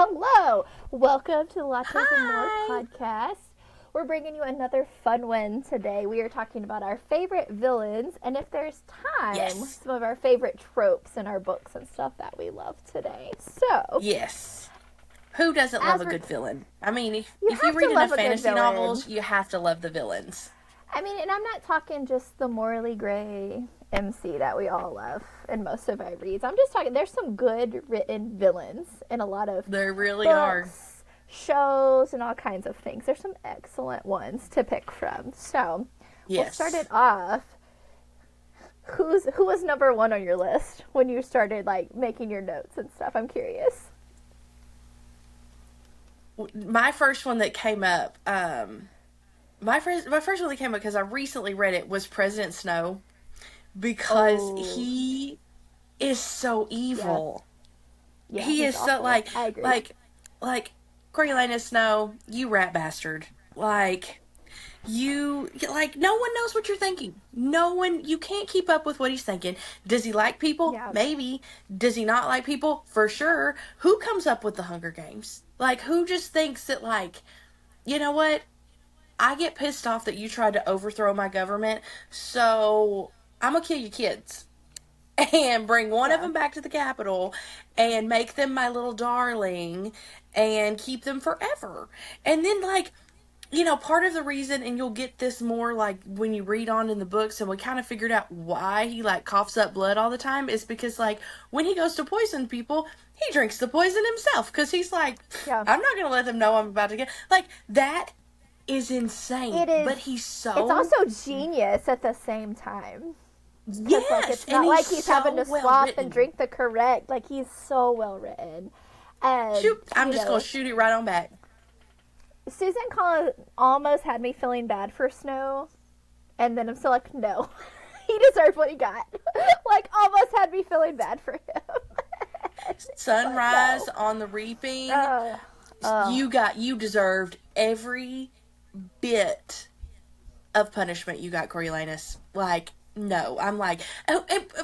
Hello! Welcome to the Lattes and More Hi. podcast. We're bringing you another fun one today. We are talking about our favorite villains, and if there's time, Yes. some of our favorite tropes in our books and stuff that we love today. So, Yes. Who doesn't love as a we're, good villain? I mean, you if you have to read love enough a good fantasy villain. novels, you have to love the villains. I mean, and I'm not talking just the morally gray MC that we all love in most of our reads. I'm just talking, there's some good written villains in a lot of There really are. books, shows, and all kinds of things. There's some excellent ones to pick from. So we'll start Yes. it off. Who was number one on your list when you started like making your notes and stuff? I'm curious. My first one that came up, my first one that came up because I recently read it was President Snow because Oh, he is so yeah, evil. yeah, He he's is so awful. I agree. like like Coriolanus Snow, you rat bastard. No one knows what you're thinking. No one, you can't keep up with what he's thinking. Does he like people? Yeah, Maybe. Does he not like people? For sure. Who comes up with the Hunger Games? Like, who just thinks that, like, you know what? I get pissed off that you tried to overthrow my government, so I'm gonna kill your kids and bring one of yeah. them back to the Capitol and make them my little darling and keep them forever. And then, like, part of the reason, and you'll get this more like when you read on in the books, and we kind of figured out why he like coughs up blood all the time, is because like when he goes to poison people, he drinks the poison himself because he's like, Yeah. I'm not gonna let them know I'm about to get like that is insane, It is. but he's It's so also genius at the same time. Because, like, yes, it's and not he's like he's having so to well swap and written. drink the correct. Like, he's so well written. And, Shoot, I'm just gonna shoot it right on back. Susan Collins almost had me feeling bad for Snow. And then I'm still like, no. He deserved what he got. Like, almost had me feeling bad for him. But Sunrise no. on the Reaping, Uh, uh, you deserved every bit of punishment you got, Coriolanus. Like, no. I'm like,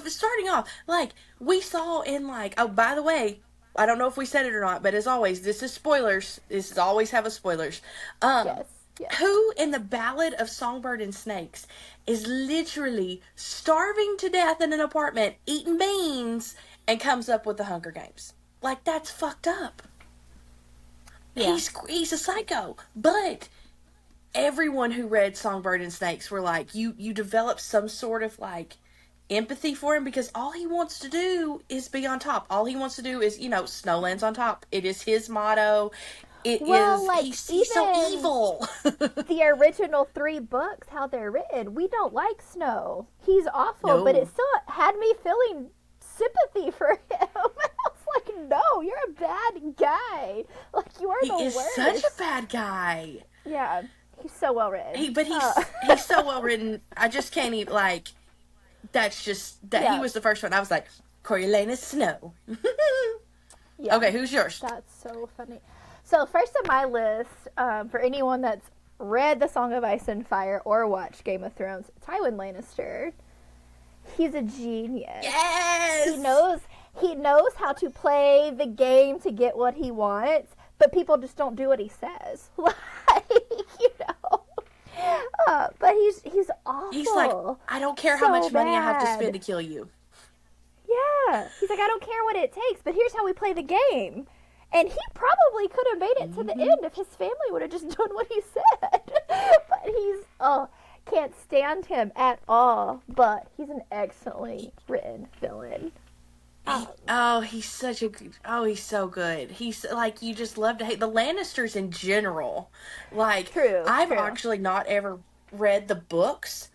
starting off, like, we saw in, like, oh, by the way, I don't know if we said it or not, but as always, this is spoilers. This is always have a spoilers. Um, yes, yes. who in the Ballad of Songbird and Snakes is literally starving to death in an apartment, eating beans, and comes up with the Hunger Games? Like, that's fucked up. Yeah. He's a psycho, but everyone who read Songbird and Snakes were like, you develop some sort of like empathy for him because all he wants to do is be on top. All he wants to do is, Snowlands on top. It is his motto. It Well, is like, he's so even evil. the original three books, how they're written, we don't like Snow. He's awful, but it No. still had me feeling sympathy for him. I was like, no, you're a bad guy. Like, you are He the is such a worst. bad guy. Yeah, he's so well written. But he's so well written. I just can't even like that's just that he Yeah, was the first one. I was like, Coriolanus Snow. yeah, Okay, who's yours? that's so funny. So, first on my list, for anyone that's read The Song of Ice and Fire or watched Game of Thrones, Tywin Lannister. He's a genius. He Yes. knows he knows how to play the game to get what he wants, but people just don't do what he says. Like, you know. But he's He's like, awful. I don't care how So much money I have to spend bad. to kill you. Yeah. He's like, I don't care what it takes, but here's how we play the game. And he probably could have made it to the Hmm. end if his family would have just done what he said. But he's can't stand him at all. But he's an excellently written villain. Um, He's such a good, he's so good. He's like, you just love to hate the Lannisters in general. Like, true, I've true. actually not ever read the books,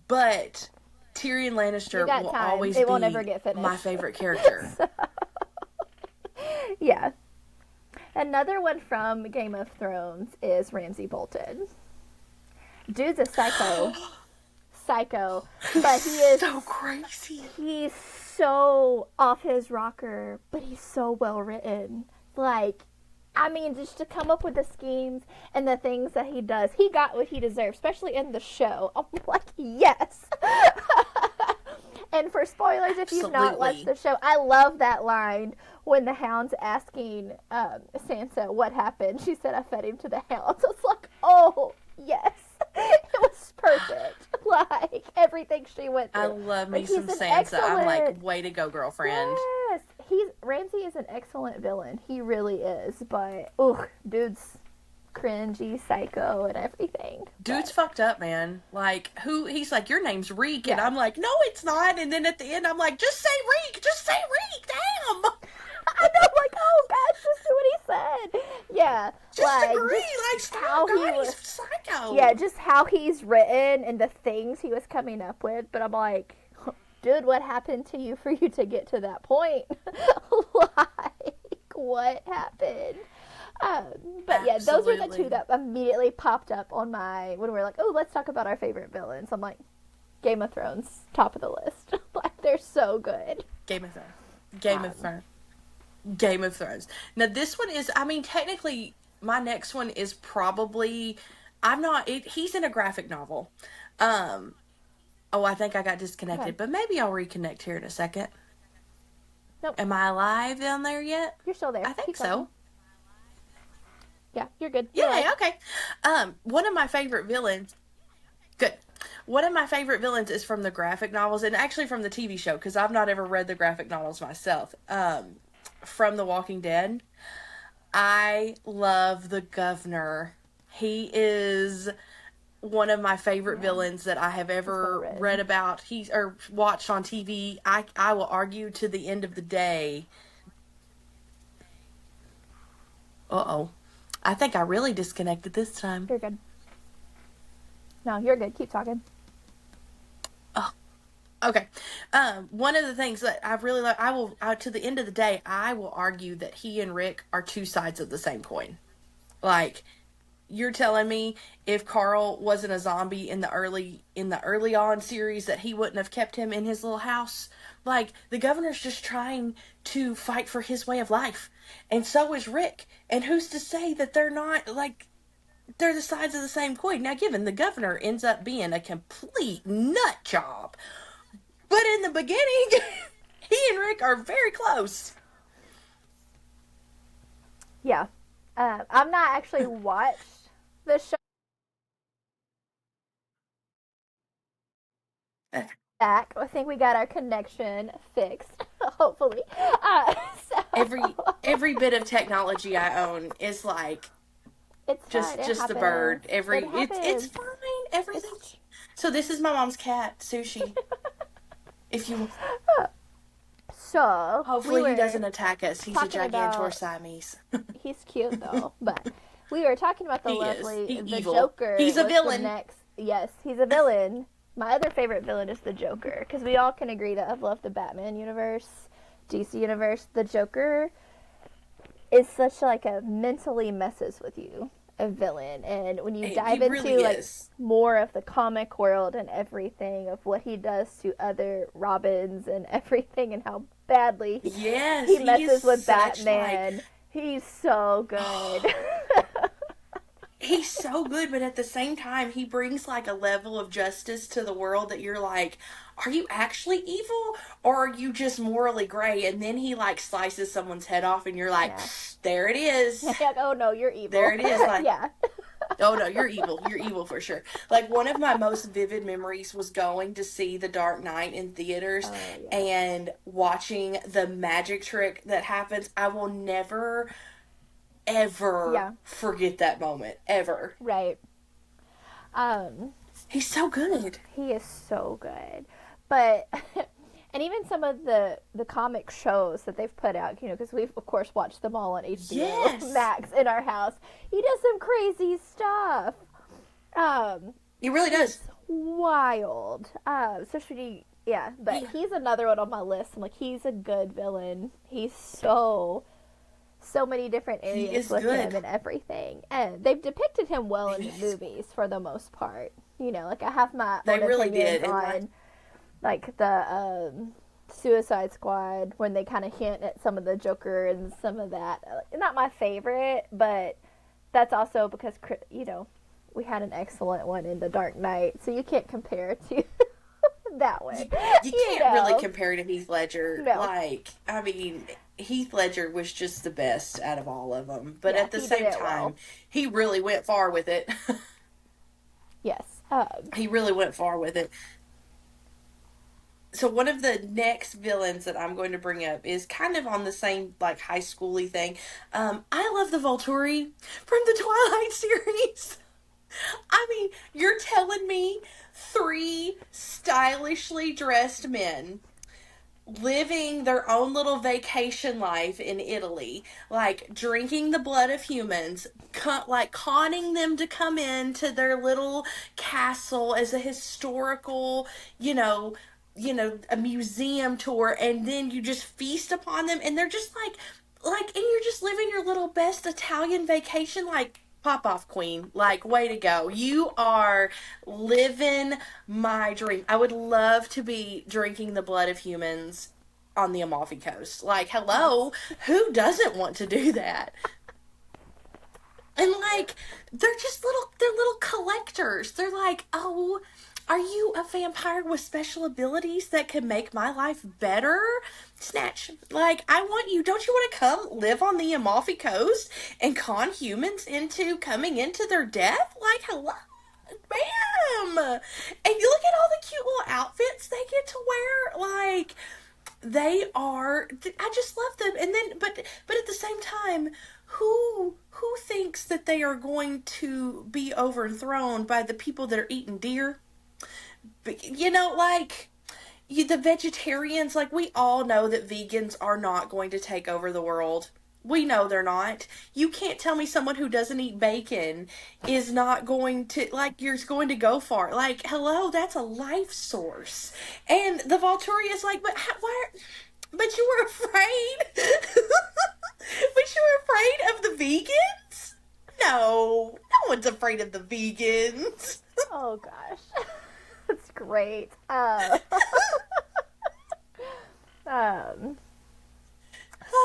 but Tyrion You Lannister got will time. always It won't ever be get my finished. favorite character. So, yeah. Another one from Game of Thrones is Ramsay Bolton. Dude's a psycho, He's but so crazy. he's so off his rocker, but he's so well written. Like, I mean, just to come up with the schemes and the things that he does, he got what he deserved, especially in the show. I'm like, yes. And for spoilers, if you've not watched Absolutely. the show, I love that line when the hound's asking Sansa what happened. She said, "I fed him to the hounds." It's like, oh yes, it was perfect. Like everything she went I through. love But me some he's an Sansa. I'm like, excellent. way to go, girlfriend. Yes, he's Ramsay is an excellent villain. He really is. But ugh, dude's cringy, psycho, and everything. Dude's But fucked up, man. Like, who, he's like, your name's Reek. And yeah, I'm like, no, it's not. And then at the end, I'm like, just say Reek. Just say Reek. Damn. I know, like, oh gosh, just do what he said. Yeah, Just like agree. Like, stop. how he God, he's was. Yeah, psycho. just how he's written and the things he was coming up with. But I'm like, dude, what happened to you for you to get to that point? Like, what happened? But yeah, those were the two Absolutely. that immediately popped up on my when we were like, oh, let's talk about our favorite villains. I'm like, Game of Thrones, top of the list. Like they're so good. Game of Thrones. Game of Um, Thrones. Game of Thrones. Now, this one is, I mean, technically, my next one is probably, I'm not, he's in a graphic novel. Um, oh, I think I got okay. disconnected, but maybe I'll reconnect here in a second. Nope, Am I alive down there yet? you're still there. I think Keep talking. so. Yeah, you're good. You're live. Yay, okay. One of my favorite villains, good. One of my favorite villains is from the graphic novels and actually from the TV show because I've not ever read the graphic novels myself. From The Walking Dead. I love the governor. He is one of my favorite Yeah, villains that I have he's well ever read written. about. He's or watched on TV. I will argue to the end of the day. Uh-oh. I think I really disconnected this time. You're good. No, you're good. Keep talking. Oh, okay. One of the things that I really like, to the end of the day, I will argue that he and Rick are two sides of the same coin. Like, you're telling me if Carl wasn't a zombie in the early on series that he wouldn't have kept him in his little house? Like the governor's just trying to fight for his way of life. And so is Rick. And who's to say that they're not like they're the sides of the same coin? Now given the governor ends up being a complete nut job. But in the beginning he and Rick are very close. Yeah. I'm not actually watched the show back. I think we got our connection fixed, hopefully. Every bit of technology I own is like It's fine. It just the happens. bird. It It's happens. fine. Everything. It's So this is my mom's cat, Sushi. If you so we hopefully he were doesn't attack us. He's a talking gigantor about. Siamese. He's cute though, but we were talking about the He is. lovely. He The evil. Joker He's a was the villain. next. Yes, he's a villain. My other favorite villain is the Joker because we all can agree that I've loved the Batman universe, DC universe. The Joker is such like a mentally messes with you a villain, and when you He dive into really like is. more of the comic world and everything of what he does to other Robins and everything and how badly Yes, he he is messes with such like Batman, he's so good. he's so good, but at the same time, he brings like a level of justice to the world that you're like, are you actually evil or are you just morally gray? And then he like slices someone's head off, and you're like, Yeah. there it is. Like, oh no, you're There evil. it is. Like, Yeah. oh no, you're evil. You're evil for sure. Like, one of my most vivid memories was going to see The Dark Knight in theaters Oh yeah. and watching the magic trick that happens. I will never, ever Yeah. forget that moment. Ever. Right. Um, He's so good. he is so good. But and even some of the comic shows that they've put out, because we've of course watched them all on HBO Yes. Max in our house. He does some crazy stuff. He really It's does. wild. Especially yeah, but He, he's another one on my list. I'm like, he's a good villain. He's so many different he areas is with him good. and everything. And they've depicted him well He in the is. movies for the most part. Like I have my They own really opinions did. And like, on like the Suicide Squad when they kind of hint at some of the Joker and some of that. Not my favorite, but that's also because we had an excellent one in The Dark Knight, so you can't compare to that one. you, you You can't really know. compare to Heath Ledger. No. Like, I mean, Heath Ledger was just the best out of all of them. But Yeah, at the he did same it time, well. he really went far with it. Yes. He really went far with it. So one of the next villains that I'm going to bring up is kind of on the same like high schooly thing. I love the Volturi from the Twilight series. I mean, you're telling me three stylishly dressed men living their own little vacation life in Italy, like drinking the blood of humans, like conning them to come into their little castle as a historical, you know, a museum tour, and then you just feast upon them, and they're just and you're just living your little best Italian vacation, like. Pop off, queen. Like, way to go. You are living my dream. I would love to be drinking the blood of humans on the Amalfi Coast. Like, hello, Yes. who doesn't want to do that? And like, they're little collectors. They're like, oh, are you a vampire with special abilities that can make my life better? Snatch. Like, I want you, don't you want to come live on the Amalfi Coast and con humans into coming into their death? Like, hello? Bam! And you look at all the cute little outfits they get to wear. Like, they are, I just love them. And then but at the same time, who thinks that they are going to be overthrown by the people that are eating deer? But, like, the vegetarians, like, we all know that vegans are not going to take over the world. We know they're not. You can't tell me someone who doesn't eat bacon is not going to, like, you're going to go far. Like, hello, that's a life source. And the Volturi is like, but why? But you were afraid? But you were afraid of the vegans? No, no one's afraid of the vegans. Oh gosh. That's great. Um,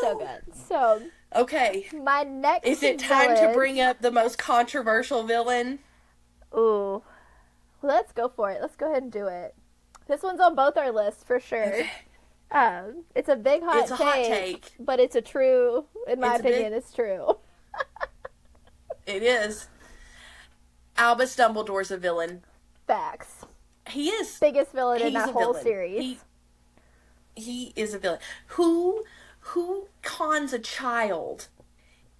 so good. So Okay, my next is it time to villains. bring up the most controversial villain? Ooh, let's go for it. Let's go ahead and do it. This one's on both our lists for sure. Okay, It's a big hot it's a hot take, take. but it's a true. In my It's a bit. opinion, it's true. It is. Albus Dumbledore's a villain. Facts. He is. Biggest villain in He's that a whole villain. series. He is a villain. Who cons a child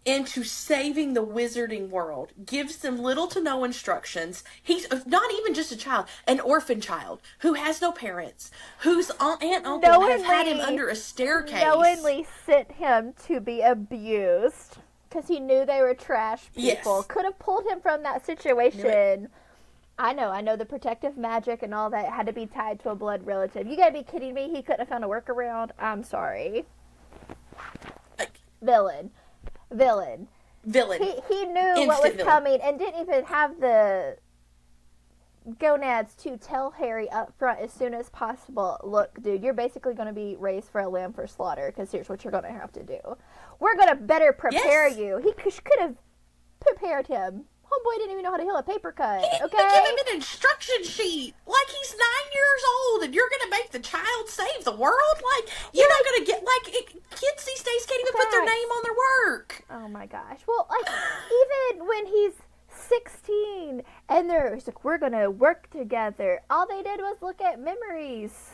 into saving the wizarding world, gives them little to no instructions. He's not even just a child, an orphan child who has no parents, whose aunt and uncle have had him Knowingly, under a staircase. knowingly sent him to be abused because he knew they were trash people. Yes. Could have pulled him from that Knew it. situation. I know the protective magic and all that had to be tied to a blood relative. You gotta be kidding me. He couldn't have found a workaround. I'm sorry. Like, Villain. Villain. villain. He knew what was Instant villain. coming and didn't even have the gonads to tell Harry up front as soon as possible, look, dude, you're basically going to be raised for a lamb for slaughter because here's what you're going to have to do. We're going to better prepare Yes. you. He could have prepared him. Homeboy didn't even know how to heal a paper cut, He didn't even give okay? him an instruction sheet. Like, he's 9 years old and you're going to make the child save the world? Like, you're not going to get, like, kids these days can't even put their Facts. name on their work. Oh my gosh. Well, like, even when he's 16 and they're he's like, we're going to work together, all they did was look at memories.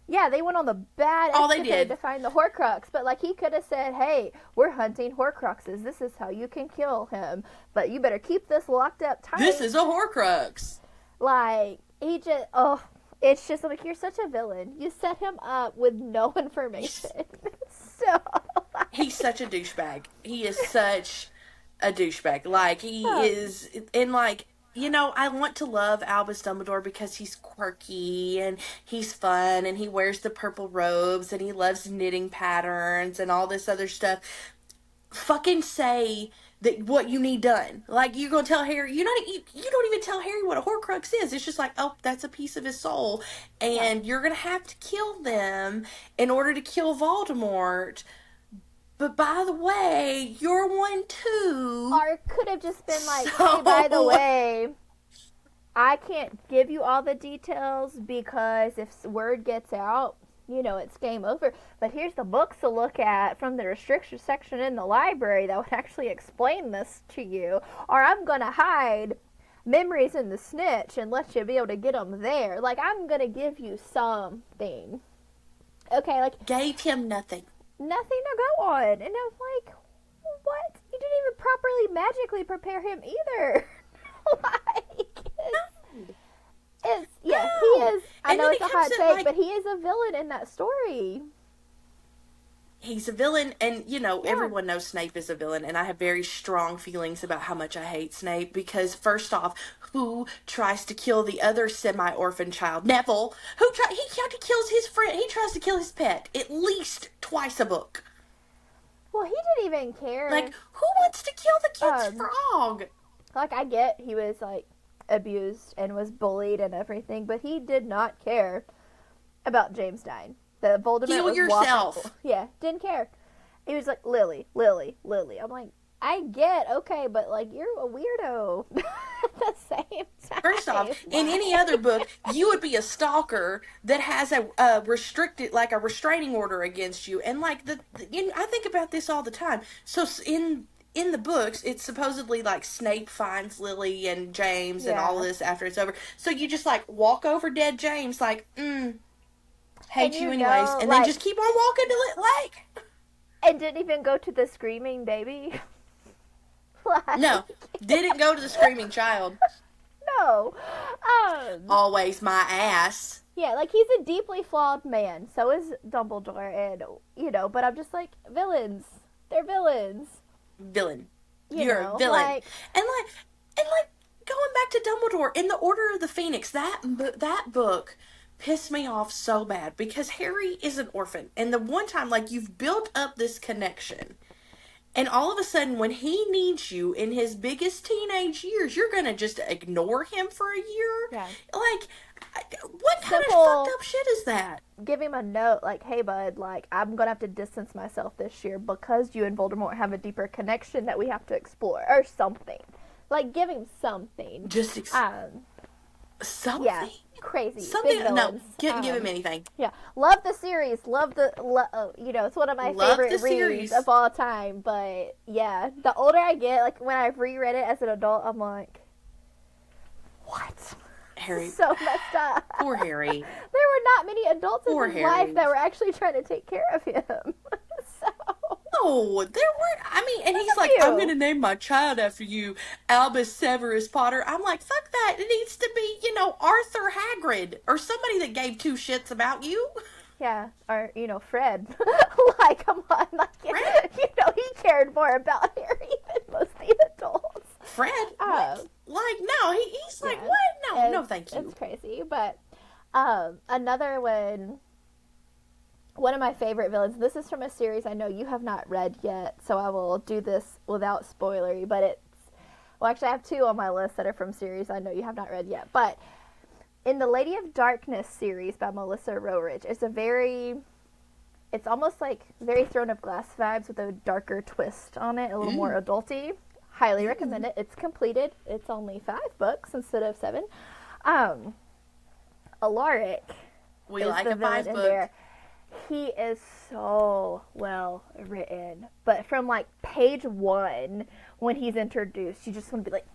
Yeah, they went on the bad All they escapade did. to find the Horcrux, but like he could have said, "Hey, we're hunting Horcruxes. This is how you can kill him, but you better keep this locked up tight." This is a Horcrux. Like he just, it's just like you're such a villain. You set him up with no information. So, He's such a douchebag. He is such a douchebag. Like, he is, and like, I want to love Albus Dumbledore because he's quirky and he's fun and he wears the purple robes and he loves knitting patterns and all this other stuff. Fucking say that what you need done. Like, you're gonna tell Harry, you don't even tell Harry what a Horcrux is. It's just like, oh, that's a piece of his soul, and you're gonna have to kill them in order to kill Voldemort. But by the way, you're one too. or it could have just been like, So "Hey, by the way, I can't give you all the details because if word gets out, it's game over. But here's the books to look at from the restriction section in the library that would actually explain this to you. Or I'm going to hide memories in the snitch and let you be able to get them there. Like, I'm going to give you something. Okay, like, Gave him nothing. nothing to go on. And I'm like, what? You didn't even properly magically prepare him either. Like, yeah, he No. is. I And know then it's it a comes hot to take, like, but he is a villain in that story. he's a villain, and Yeah, everyone knows Snape is a villain, and I have very strong feelings about how much I hate Snape because, first off, who tries to kill the other semi-orphan child? Neville. He kills his friend. He tries to kill his pet at least twice a book. well, he didn't even Like, care. who wants to kill the kid's Um, frog? like I get he was like abused and was bullied and everything, but he did not care about James dying. The Voldemort Heal was walking. yourself. Yeah, didn't care. He was like Lily, Lily, Lily. I'm like, I get okay, but like you're a weirdo at the same First off, time. in Why? any other book, you would be a stalker that has a restricted, like a restraining order against you, and like I think about this all the time. So in the books, it's supposedly like Snape finds Lily and James and all Yeah, of this after it's over. So you just like walk over dead James, like, and hate you anyways, and then like, just keep on walking to the lake. and didn't even go to the screaming baby. No, Like, didn't go to the screaming child. no. Um, Always my ass. yeah, like he's a deeply flawed man. So is Dumbledore, and but I'm just like villains. They're villains. Villain. You're a villain. Like And like going back to Dumbledore in the Order of the Phoenix, that book pissed me off so bad because Harry is an orphan, and the one time like you've built up this connection, and all of a sudden when he needs you in his biggest teenage years, you're gonna just ignore him for a year. yeah, Like, what kind of fucked simple. up shit is that? Give him a note like, hey bud, like I'm gonna have to distance myself this year because you and Voldemort have a deeper connection that we have to explore or something. Like give him something. Just Um, yeah, something. crazy, big Something. No, villains. give him anything. Yeah, love the series. Love the, it's one of my Love favorite the reads series. of all time. But yeah, the older I get, like when I've reread it as an adult, I'm like, what? Harry. So messed up. Poor Harry. There were not many adults Poor in his Harry. life that were actually trying to take care of him. So No, there weren't. I mean, and he's a like, I'm few. gonna name my child after you, Albus Severus Potter. I'm like, fuck that. It needs to be, Arthur Hagrid or somebody that gave two shits about you. Yeah, or Fred. Like, come on, like Fred? he cared more about Harry than most of the adults. Fred? Um, What? Like, no, he's like, yeah, what? No, no, thank you. it's crazy. But another one of my favorite villains. This is from a series I know you have not read yet, so I will do this without spoilery. But well, actually, I have two on my list that are from series I know you have not read yet. But in the Lady of Darkness series by Melissa Roweridge, it's almost like very Throne of Glass vibes with a darker twist on it, a little more adulty. Highly recommend it. It's completed. It's only 5 books instead of 7. Alaric We is like the a villain 5 in book. there. He is so well written, but from like page 1 when he's introduced, you just want to be like,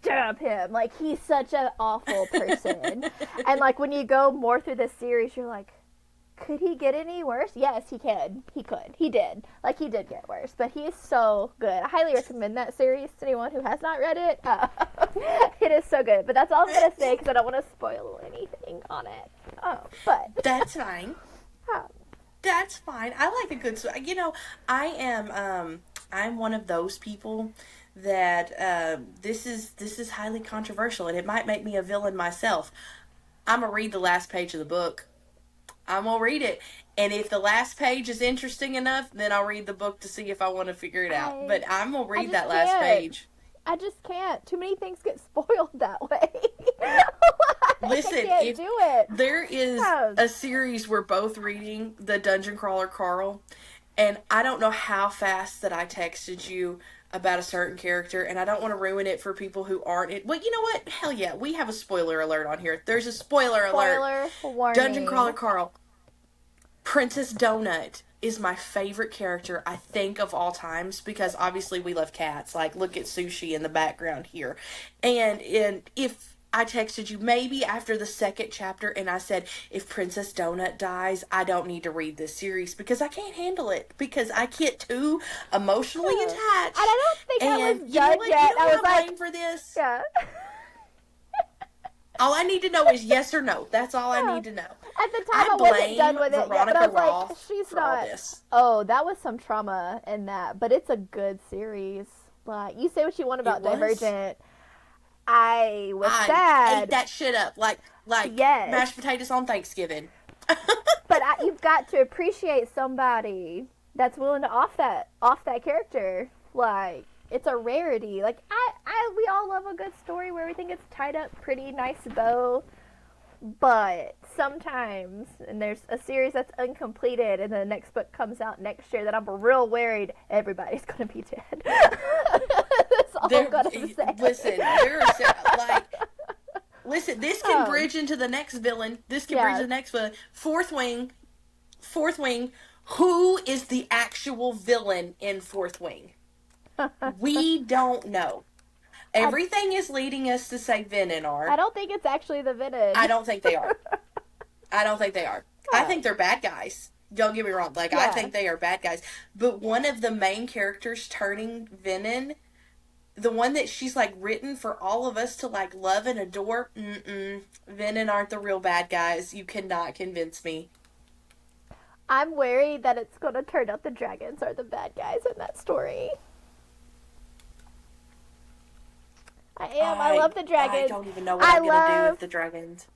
stab him. Like he's such an awful person. And like when you go more through the series, you're like, could he get any worse? Yes, he can. He could. He did. Like he did get worse, but he is so good. I highly recommend that series to anyone who has not read it. It is so good. But that's all I'm gonna say because I don't want to spoil anything on it. But That's fine. um, That's fine. I like a good story. I'm one of those people that this is highly controversial, and it might make me a villain myself. I'm gonna read the last page of the book. I'm gonna read it, and if the last page is interesting enough, then I'll read the book to see if I want to figure it out. I But I'm gonna I read just that last can't. page. I just can't. Too many things get spoiled that way. Like, I Listen, can't if do it. there is Um, a series we're both reading, The Dungeon Crawler Carl, and I don't know how fast that I texted you about a certain character, and I don't want to ruin it for people who aren't it. Well, you know what? Hell yeah, we have a spoiler alert on here. There's a spoiler alert. Spoiler Dungeon Crawler warning. Carl. Princess Donut is my favorite character, I think, of all times, because obviously we love cats. Like, look at Sushi in the background here. And if I texted you maybe after the second chapter and I said, if Princess Donut dies, I don't need to read this series because I can't handle it. Because I get too emotionally And attached. I don't think I And was you know done what? yet. You know I what was I'm like, playing for this? yeah. All I need to know is yes or no. That's all I Yeah. need to know. At the time, I I wasn't done blame with it yet, but Veronica I was like, Roth she's for all not. this. Oh, that was some trauma in that, but it's a good series. Like, you say what you want It about was. Divergent. I was I ate sad. that shit up like Yes. mashed potatoes on Thanksgiving. But you've got to appreciate somebody that's willing to off that character. Like, it's a rarity. Like, we all love a good story where everything gets tied up pretty nice bow. But sometimes, and there's a series that's uncompleted, and the next book comes out next year, that I'm real worried everybody's gonna be dead. That's all I'm gonna say. Listen, there are like, listen. This can Um, bridge into the next villain. This can bridge yeah. to the next villain. Fourth Wing. Fourth Wing. Who is the actual villain in Fourth Wing? We don't know. I, Everything is leading us to say I Venenar. don't think it's actually the I villain. don't think they are. I don't think they are. I think they're bad guys. Don't get me wrong. Like, I Yeah. think they are bad guys. But one of the main characters turning Venom, the one that she's like written for all of us to like love and adore, Venom aren't the real bad guys. You cannot convince me. I'm worried that it's gonna turn out the dragons are the bad guys in that story. I am. I love the I dragons. don't even know what I I'm gonna do love. with the dragons.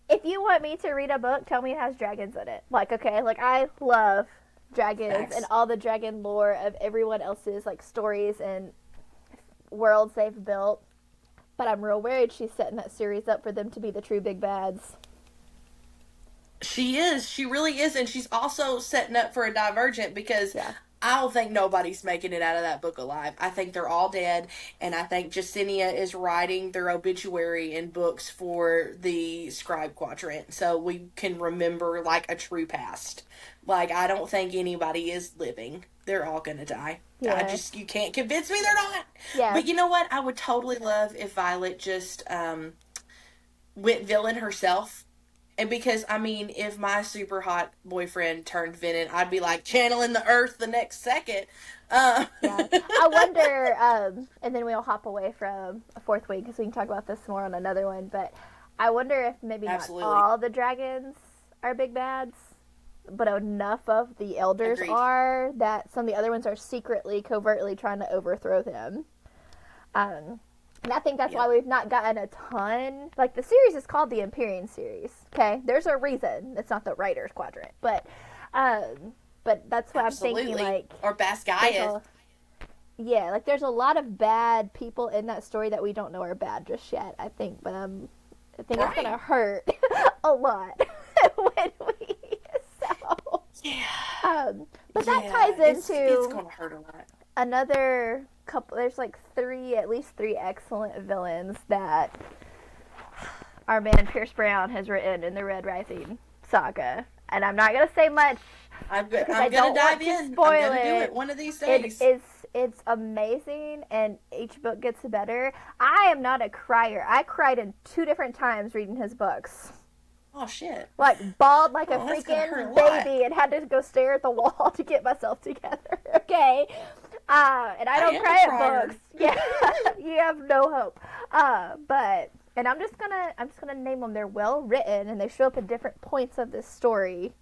If you want me to read a book, tell me it has dragons in it. Like, okay, like I love dragons and Facts. all the dragon lore of everyone else's like stories and worlds they've built. But I'm real worried she's setting that series up for them to be the true big bads. She is. She really is. And she's also setting up for a divergent because Yeah. I don't think nobody's making it out of that book alive. I think they're all dead. And I think Jacinia is writing their obituary in books for the scribe quadrant so we can remember like a true past. Like, I don't think anybody is living. They're all going to die. Yeah. You can't convince me they're not. Yeah. But you know what? I would totally love if Violet just went villain herself. And because, I mean, if my super hot boyfriend turned Venom, I'd be like channeling the earth the next second. Uh, Yeah. I wonder, and then we'll hop away from a fourth week because we can talk about this more on another one. But I wonder if maybe not Absolutely. all the dragons are big bads, but enough of the elders Agreed. are that some of the other ones are secretly, covertly trying to overthrow them. And I think that's why Yep. we've not gotten a ton. Like, the series is called the Empyrean series. Okay, there's a reason it's not the Writers Quadrant, but that's why I'm thinking Absolutely. like Or there's Basquiat. a, yeah, like there's a lot of bad people in that story that we don't know are bad just yet. I think, but I think it's gonna Right. hurt a lot when we so. Yeah. But that Yeah, ties it's into going to hurt a lot. another couple. There's like at least three excellent villains that our man Pierce Brown has written in the Red Rising saga, and I'm not gonna say much because I I'm don't gonna want dive to in. spoil I'm gonna do it. it one of these It days. is it's amazing, and each book gets better. I am not a crier. I cried in 2 different times reading his books. Oh shit. Like, bawled like a Oh, that's gonna hurt freaking a lot. baby and had to go stare at the wall to get myself together. Okay, and I don't am a cry crier. at books. Yeah, you have no hope. But and I'm just gonna name them. They're well written and they show up at different points of this story.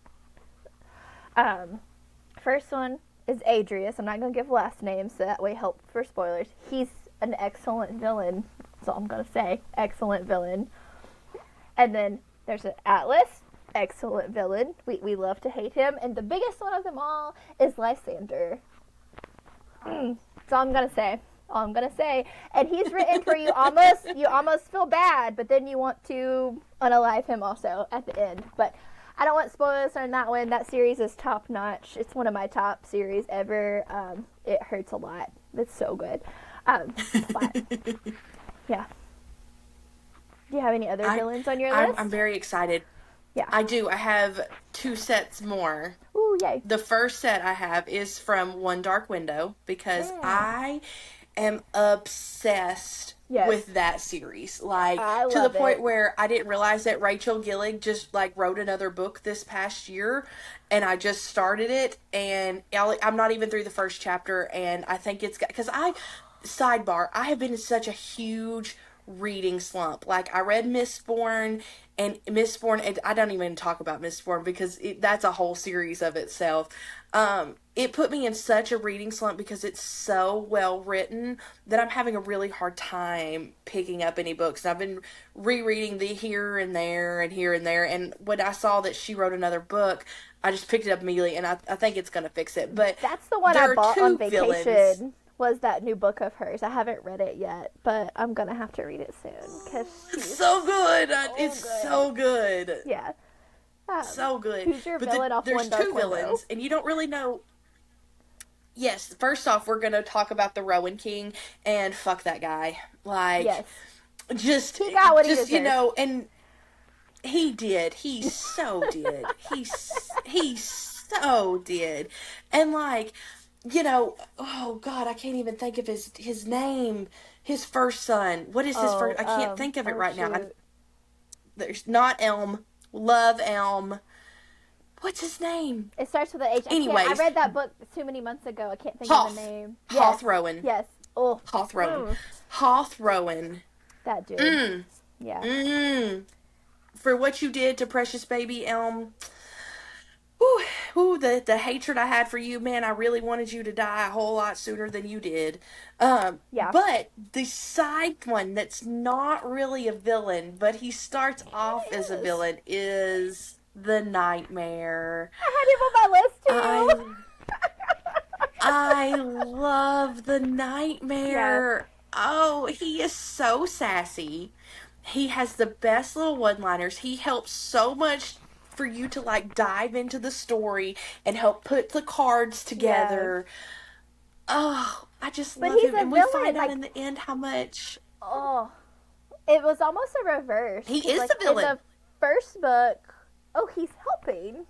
First one is Adrius. I'm not gonna give last names, so that way help for spoilers. He's an excellent villain. That's all I'm gonna say. Excellent villain. And then there's an Atlas. Excellent villain. We love to hate him. And the biggest one of them all is Lysander. That's all I'm gonna say. All I'm gonna say. And he's written for you almost feel bad, but then you want to unalive him also at the end. But I don't want spoilers on that one. That series is top notch. It's one of my top series ever. It hurts a lot It's so good. But yeah. Do you have any other I villains on your I'm list? very excited. Yeah. I do. I have two sets more. Ooh, yay. The first set I have is from One Dark Window because Mm. I am obsessed Yes. with that series. Like I to the love point it. where I didn't realize that Rachel Gillig just like wrote another book this past year and I just started it and I'm not even through the first chapter and I think it's cuz I sidebar, I have been in such a huge reading slump. Like I read Mistborn and Mistborn and I don't even talk about Mistborn because that's a whole series of itself. It put me in such a reading slump because it's so well written that I'm having a really hard time picking up any books. And I've been rereading the here and there and here and there. And when I saw that she wrote another book, I just picked it up immediately, and I think it's going to fix it. But That's the one I there are bought on two villains. vacation. Was that new book of hers? I haven't read it yet, but I'm gonna have to read it soon because It's she's so good. so It's good. so good. Yeah. So good. Who's your But villain off there's One Dark two Window? villains, and you don't really know. Yes, first off, we're going to talk about the Rowan King, and fuck that guy. Like, Yes, just, he got what he just, deserved. and he did. He so did. He so did. And like, oh God, I can't even think of his name. His first son. What is his Oh, first? I can't think of it oh right now. shoot. There's not Elm. Love Elm. What's his name? It starts with an H. I can't. I Anyways, read that book too many months ago. I can't think of the Hoth. name. Yes, Hoth Rowan. yes. Oh, Hoth Rowan. mm, Hoth Rowan. that dude. Mm. Yeah. Mm. For what you did to precious baby Elm. Ooh, ooh, the hatred I had for you, man, I really wanted you to die a whole lot sooner than you did. Yeah. But the side one that's not really a villain, but he starts off as a It is. villain is the Nightmare. I had him on my list I too. I love the Yeah. Nightmare. Oh, he is so sassy. He has the best little one-liners. He helps so much for you to like dive into the story and help put the cards Yeah. together. Oh, I just But love he's him. a And we villain. find out Like, in the end how much oh, it was almost a reverse. he Because, is like, a in villain. the first book, oh, he's helping.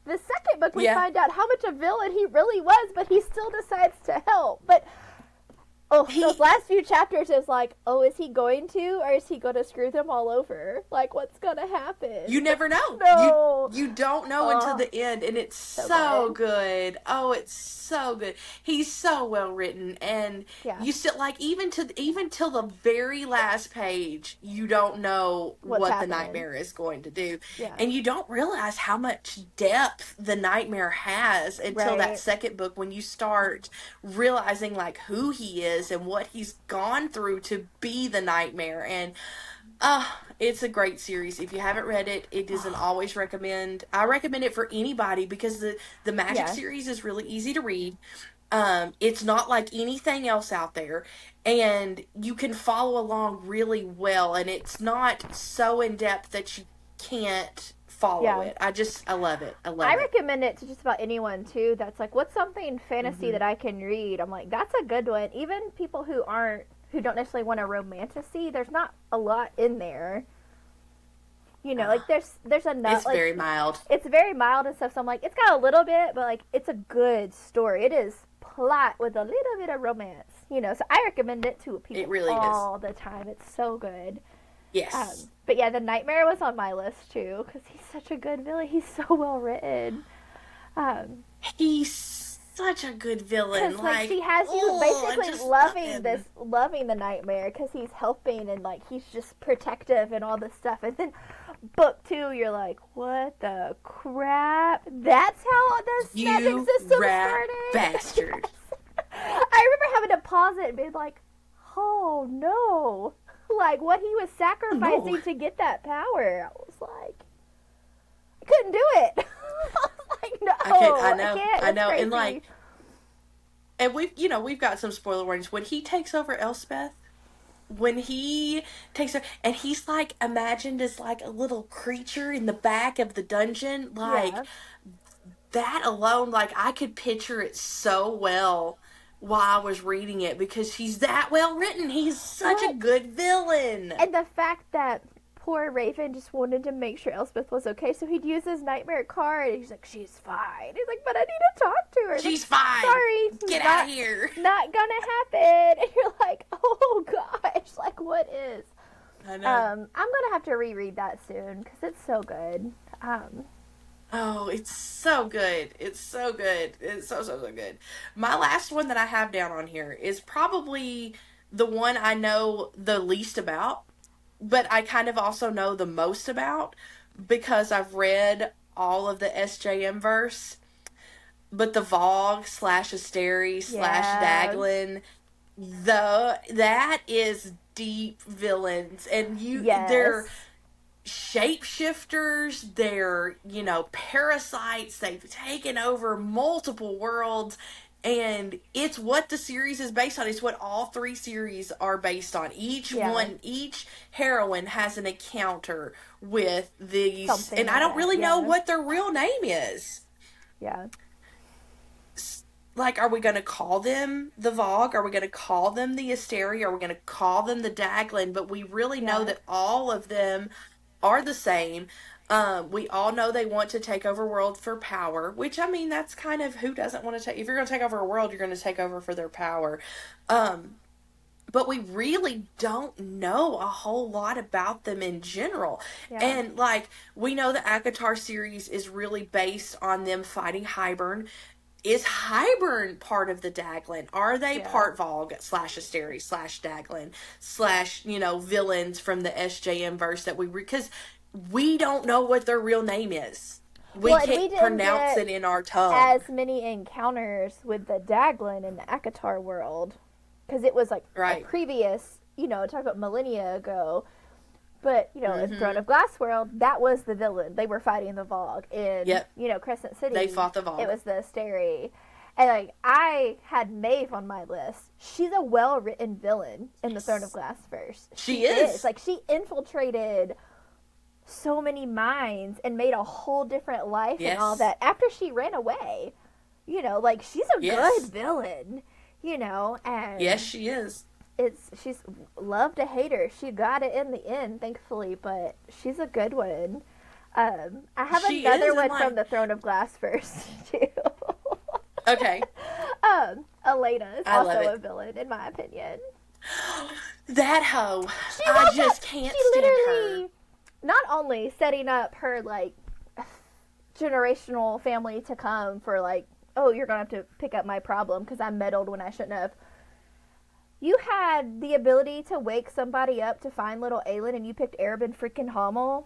The second book, we Yeah. find out how much a villain he really was, but he still decides to help. But oh, those He last few chapters is like, oh, is he going to, or is he going to screw them all over? Like, what's gonna happen? You never know. You No. you don't know until Oh, the end, and it's so so good. good. Oh, it's so good. He's so well written, and Yeah. you still like even till the very last page, you don't know What's what the happening? nightmare is going to do, Yeah. and you don't realize how much depth the nightmare has until that Right. second book when you start realizing like who he is and what he's gone through to be the nightmare. And it's a great series. If you haven't read it, it is an always recommend. I recommend it for anybody because the Magic Yeah. series is really easy to read. It's not like anything else out there, and you can follow along really well. And it's not so in depth that you can't follow Yeah. it. I love it. I I love it. recommend it to just about anyone too. That's like, what's something fantasy Hmm. that I can read? I'm like, that's a good one. Even people who don't necessarily want a romantasy, there's not a lot in there. You know, like there's enough. It's Like, very mild. it's very mild and stuff. So I'm like, it's got a little bit, but like, it's a good story. It is plot with a little bit of romance. You know, so I recommend it to It people really is. all the time. It's so good. Yes. But yeah, the Nightmare was on my list too because he's such a good villain. He's so well written. Um, He's such a good villain. Because like Like, she has you oh, I basically just love loving the Nightmare because he's helping and like he's just protective and all this stuff. And then book two, you're like, what the crap? That's how this magic you system rat started. bastard. I remember having to pause it and be like, oh no, like what he was Oh, no. sacrificing to get that power. I was like, I couldn't do it. I was like, I no, I know, can't. I It's know, and crazy. like, and we've got some spoiler warnings. When he takes over Elspeth, when he takes her, and he's like imagined as like a little creature in the back of the dungeon, like Yeah. that alone, like I could picture it so well while I was reading it because he's that well written. He's such a What? good villain. And the fact that poor Raven just wanted to make sure Elspeth was okay, so he'd use his nightmare card, and he's like, "She's fine." He's like, "But I need to talk to her." He's like, She's fine. "Sorry, Get out not of here. not gonna happen." And you're like, "Oh gosh, like what is?" I know. I'm gonna have to reread that soon because it's so good. Um, Oh, it's so good. It's so good. It's so, so, so good. My last one that I have down on here is probably the one I know the least about, but I kind of also know the most about because I've read all of the SJM verse. But the Vogue slash Asteri slash yeah, Daglin, that is deep villains, and they're yes, shapeshifters, they're, parasites, they've taken over multiple worlds, and it's what the series is based on. It's what all three series are based on. yeah, Each heroine has an encounter with these, something and I like don't that. really know Yeah, what their real name is. yeah, Like, are we going to call them the Vogue? Are we going to call them the Asteria? Are we going to call them the Daglin? But we really know yeah, that all of them are the same. We all know they want to take over world for power, which, I mean, that's kind of who doesn't want to take. If you're going to take over a world, you're going to take over for their power. Um, but we really don't know a whole lot about them in general. yeah, And like we know the Akatar series is really based on them fighting Hybern. Is Hybern part of the Daglin? Are they yeah. part Vogue slash Asteri slash Daglin slash, villains from the SJM verse that because we don't know what their real name is. We Well, and we can't didn't pronounce get it in our tongue. as many encounters with the Daglin in the Akatar world because it was like a Right. previous, talk about millennia ago. But in Throne Mm-hmm. of Glass world, that was the villain. They were fighting the Vogue in Yep. Crescent They City. fought the It Vogue. was the Asteri, and like I had Maeve on my list. She's a well written villain in the Throne of Yes. Glass verse. She She is is. like she infiltrated so many minds and made a whole different life and all Yes. that after she ran away. Like she's a good Yes. villain. Yes, And she is. she's love to hate her. She got it in the end, thankfully, but she's a good one. I have She another is, and one like, from the Throne of Glass first too. okay. Elena is I love also a it. villain, in my opinion. That hoe. She I wound up. just can't She stand her. literally not only setting up her like generational family to come for like, oh, you're gonna have to pick up my problem because I meddled when I shouldn't have. You had the ability to wake somebody up to find little Aelin, and you picked Arabin freaking Hommel.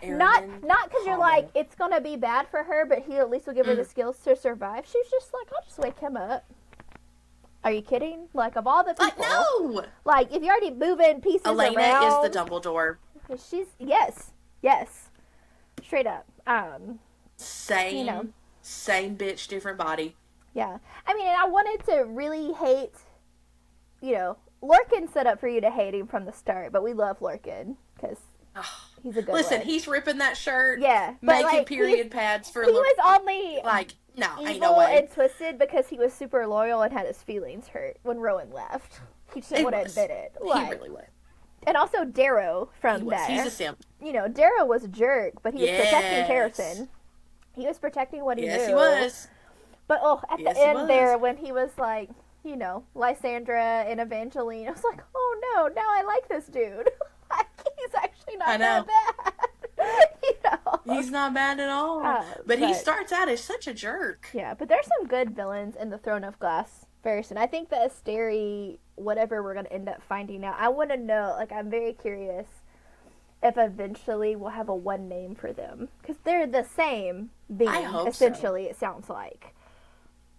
Not Arabin not because you're like Hommel. it's gonna be bad for her, but he at least will give her the Mm. skills to survive. She was just like, I'll just wake him up. Are you kidding? Like of all the Like, people, no! like if you're already moving pieces Elena is the around, Dumbledore. she's yes, straight up. You know, Same bitch, different body. yeah. I mean, and I wanted to really hate, Lorcan set up for you to hate him from the start, but we love Lorcan because Ugh. he's a good Listen, one. he's ripping that shirt, Yeah, but making like period pads for he was only like, no, ain't no evil way. and twisted because he was super loyal and had his feelings hurt when Rowan left. He just didn't It want to was. admit it. He Like, really was. and also Darrow He from was. He's there. a simp. Darrow was a jerk, but he was protecting Yes. Harrison. He was protecting what he Yes, knew. he was. But at Yes, the he end was. there, when he was like, Lysandra and Evangeline, I was like, oh no, now I like this dude. Like, he's actually I not know. that bad. He's not bad at all. But he starts out as such a jerk. Yeah, but there's some good villains in the Throne of Glass verse, and I think the Asteri, whatever we're going to end up finding out, I want to know, like, I'm very curious if eventually we'll have a one name for them. Because they're the same being, I hope essentially, it sounds like.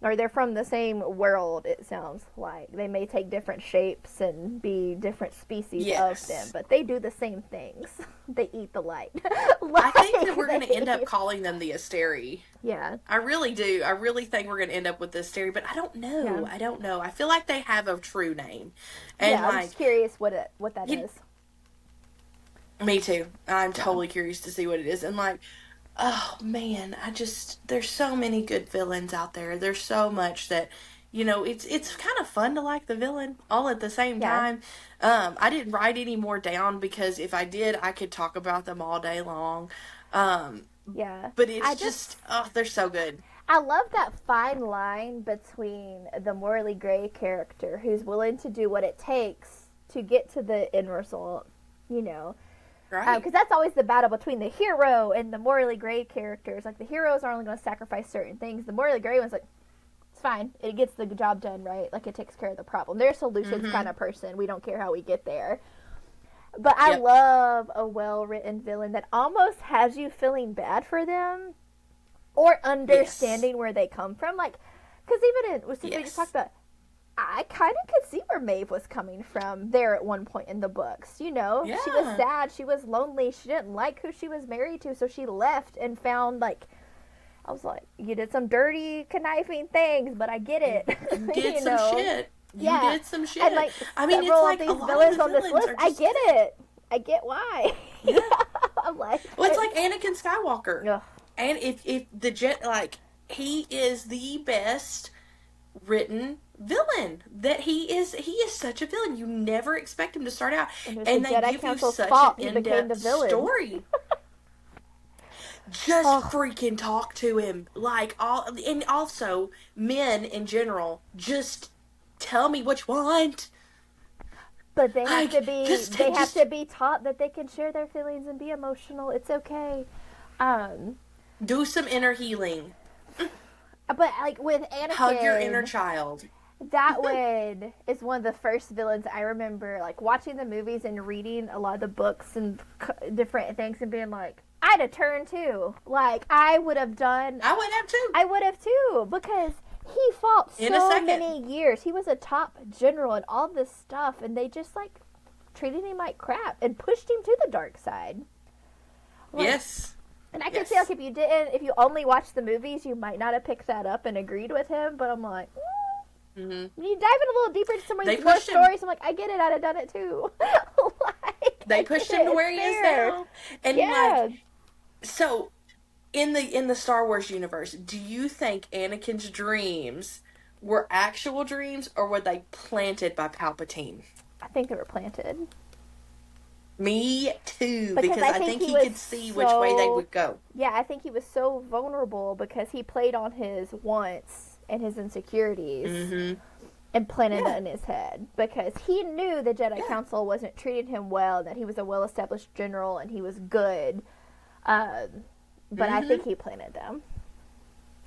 Or they're from the same world, it sounds like. They may take different shapes and be different species Yes. of them, but they do the same things. They eat the light. I think that we're going to end Like, up calling them the Asteri. yeah. I really do. I really think we're going to end up with the Asteri, but I don't know. Yeah. I don't know. I feel like they have a true name. And Yeah, I'm like, just curious what that You- is. me too. I'm totally curious to see what it is. And like, Oh man, there's so many good villains out there. There's so much that it's kind of fun to like the villain all at the same Yeah, time. I didn't write any more down because if I did, I could talk about them all day long. Um, yeah. but I it's just just they're so good. I love that fine line between the morally gray character who's willing to do what it takes to get to the end result, you know, Right. because that's always the battle between the hero and the morally gray characters. Like the heroes are only going to sacrifice certain things. The morally gray one's like, it's fine. It gets the job done, right? Like it takes care of the problem. They're a solutions kind Mm-hmm. of person. We don't care how we get there. But I Yep. love a well written villain that almost has you feeling bad for them or Yes. understanding where they come from. Like, because even in, since we just talked Yes. about, I kind of could see where Maeve was coming from there at one point in the books. You know, she was Yeah. sad, she was lonely, she didn't like who she was married to, so she left and found, like, I was like, you did some dirty, conniving things, but I get You, it. you did You some know? shit. You Yeah. did some And, shit. like, I mean, it's several of like a these lot of the villains on this villains list, are I just get it. I get why. yeah. I'm like, Well, it's like Anakin Skywalker. ugh. And if the jet like he is the best written villain that he is such a villain. You never expect him to start out, And it was the and they Jedi give you Council's such an fault he became the in-depth villain. story. Just Oh, freaking talk to him. Like all and also men in general, just tell me what you want. but they have Like to be just they have just to be taught that they can share their feelings and be emotional. It's okay. Um, do some inner healing. but like with Hug your inner Anakin, child. that one is one of the first villains I remember, like watching the movies and reading a lot of the books and different things and being like, I'd have turned too. Like I would have done, I would have too. I would have too, because he fought In a so second. many years. He was a top general and all this stuff, and they just like treated him like crap and pushed him to the dark side. Like, Yes. and I can see like Yes. if you only watched the movies, you might not have picked that up and agreed with him. But I'm like, Hmm. when you dive in a little deeper into some of They these more pushed him. stories, I'm like, I get it. I'd have done it too. Like, I They get pushed him it. to It's where he is fair. now. And like Yeah, so in the Star Wars universe, do you think Anakin's dreams were actual dreams or were they planted by Palpatine? I think they were planted Me too, because because I I think think he he was could see which way they so. would go. Yeah, I think he was so vulnerable because he played on his wants and his insecurities Mm-hmm. and planted Yeah. that in his head because he knew the Jedi Yeah. Council wasn't treating him well, that he was a well-established general and he was good. Um, but I Mm-hmm. think he planted them.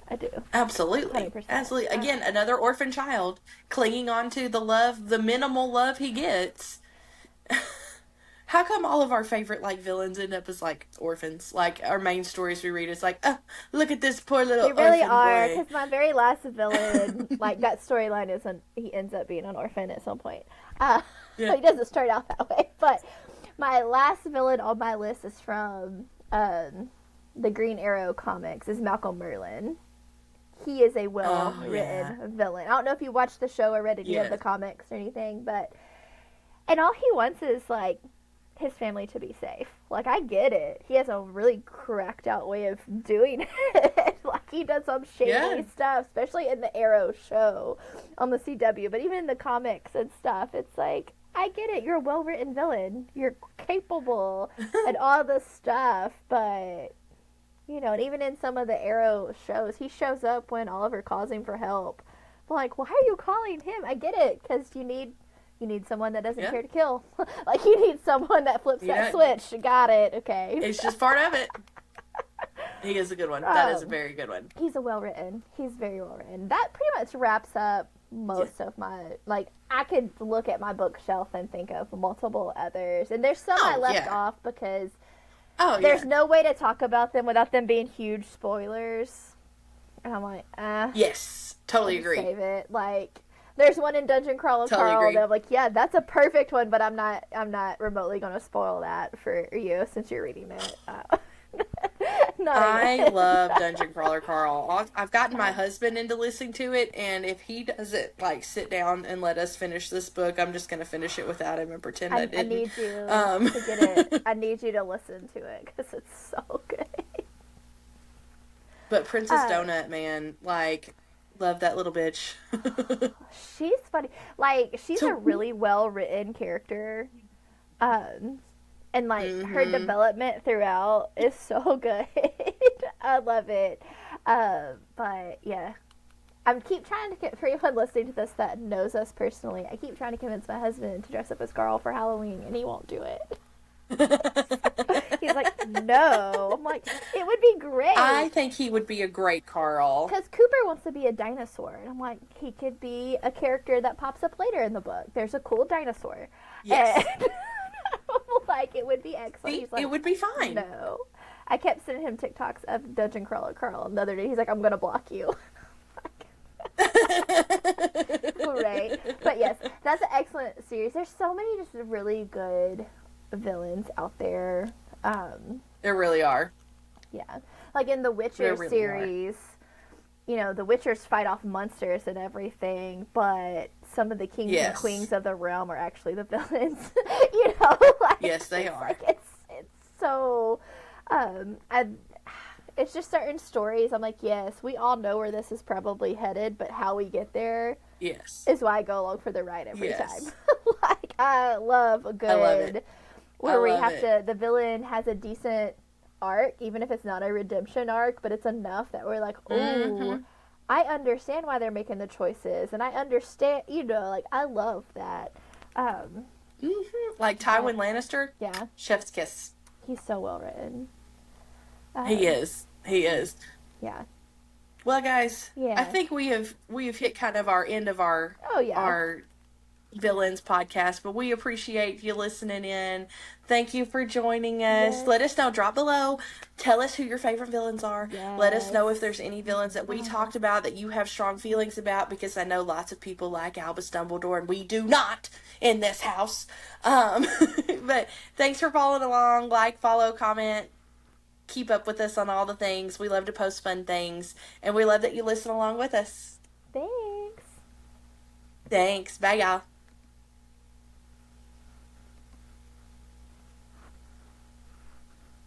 I do, Absolutely. 100%. Absolutely. Again, another orphan child clinging on to the love, the minimal love he gets. How come all of our favorite like villains end up as like orphans? Like our main stories we read, it's like, oh, look at this poor They little really orphan are, boy. because my very last villain, like that storyline is he ends up being an orphan at some point. Yeah. He doesn't start out that way, but my last villain on my list is from the Green Arrow comics. Is Malcolm Merlin. He is a well Oh yeah. written villain. I don't know if you watched the show or read any of Yeah. the comics or anything, but and all he wants is like his family to be safe. Like I get it. He has a really cracked out way of doing it. Like he does some Yeah. shady stuff, especially in the Arrow show on the CW, but even in the comics and stuff, it's like I get it. You're a well written villain. You're capable and all this stuff, but you know, and even in some of the Arrow shows, he shows up when Oliver calls him for help. I'm like, why are you calling him? I get it, because you need someone that doesn't Yeah. care to kill. Like you need someone that flips You that know, switch. Got it. Okay. it's just part of it. He is a good one. That is a Um, very good one. he's a well written. He's very well written. That pretty much wraps up Yeah. most of my like. I could look at my bookshelf and think of multiple others, and there's some I Oh left yeah. off because Oh there's yeah. no way to talk about them without them being huge spoilers. And I'm like, Yes. I'll Totally just agree. save it. Like, there's one in Dungeon Crawler Totally Carl that agree. I'm like, yeah, that's a perfect one, but I'm not remotely gonna spoil that for you since you're reading it. Not I even. love Dungeon Crawler Carl. I've gotten my husband into listening to it, and if he doesn't like sit down and let us finish this book, I'm just gonna finish it without him and pretend I I didn't. need you Um, to get it. I need you to listen to it because it's so good. But Princess Uh, Donut, man, like, love that little bitch. she's funny. Like, she's a So, really well written character. Um, and like her mm-hmm. development throughout is so good. I love it. But yeah, I keep trying to get for anyone listening to this that knows us personally. I keep trying to convince my husband to dress up as Carl for Halloween, and he won't do it. He's like, no. I'm like, it would be great. I think he would be a great Carl. Because Cooper wants to be a dinosaur. And I'm like, he could be a character that pops up later in the book. There's a cool dinosaur. And Yes. I'm like, it would be excellent. See, He's it like, would be fine. no. I kept sending him TikToks of Dungeon Crawler Carl. And the other day, he's like, I'm going to block you. Right. But yes, that's an excellent series. There's so many just really good villains out there. There really are. Yeah. Like in the Witcher There really are. series, you know, the Witchers fight off monsters and everything, but some of the kings and Yes. queens of the realm are actually the villains. You know, Yes, they are. it's so I it's just certain stories. I'm like, yes, we all know where this is probably headed, but how we get there Yes. is why I go along for the ride every time. Yes. Like I love a I love it. good I where we love have it. to the villain has a decent arc, even if it's not a redemption arc, but it's enough that we're like, Mm-hmm. ooh, I understand why they're making the choices, and I understand, you know, like I love that. Um, Mm-hmm. Like but Tywin Lannister, yeah, chef's kiss. he's so well written. He Um, is. He is. yeah, Well, guys, I yeah, think we have hit kind of our end of oh yeah, our villains podcast, but we appreciate you listening in. Thank you for joining us. yes, Let us know, drop below. Tell us who your favorite villains are. Let us yes. know if there's any villains that we Oh, talked about that you have strong feelings about, because I know lots of people like Albus Dumbledore and we do not in this house. Um, but thanks for following along. Like, follow, comment, keep up with us on all the things. We love to post fun things, and we love that you listen along with us. thanks. Thanks. Bye, y'all.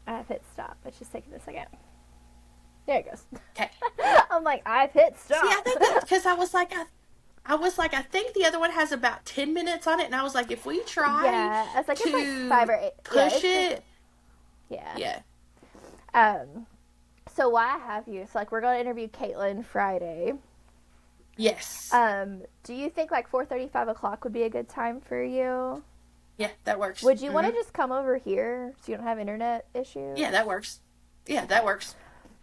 I've hit stop. It's just taking a second. There it goes. Okay. I'm like, I've hit See, I stop. think that because I was like, I think the other one has about 10 minutes on it, and I was like, if we try Yeah, I was like, it's like five to or eight. Yeah, push it's just it, yeah. yeah. Um, so why I have you? So like, we're gonna interview Caitlin Friday. Yes. Do you think like 4:30, 5 o'clock would be a good time for you? Yeah, that works. Would you want to just come over here so you don't have internet issues? Yeah, that works. Yeah, that works.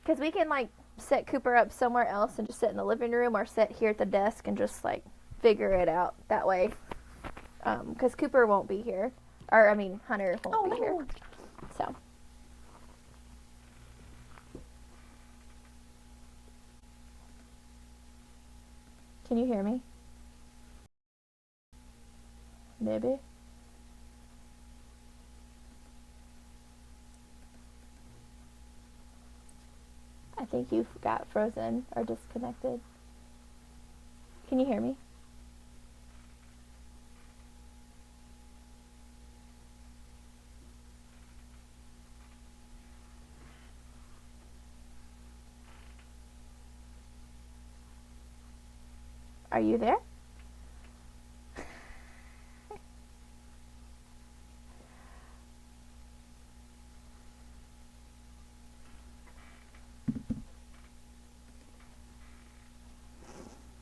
Because we can like set Cooper up somewhere else and just sit in the living room, or sit here at the desk and just like figure it out that way. Because Cooper won't be here, or I mean Hunter Oh, won't be here. no. So can you hear me? Maybe. I think you got frozen or disconnected. Can you hear me? Are you there?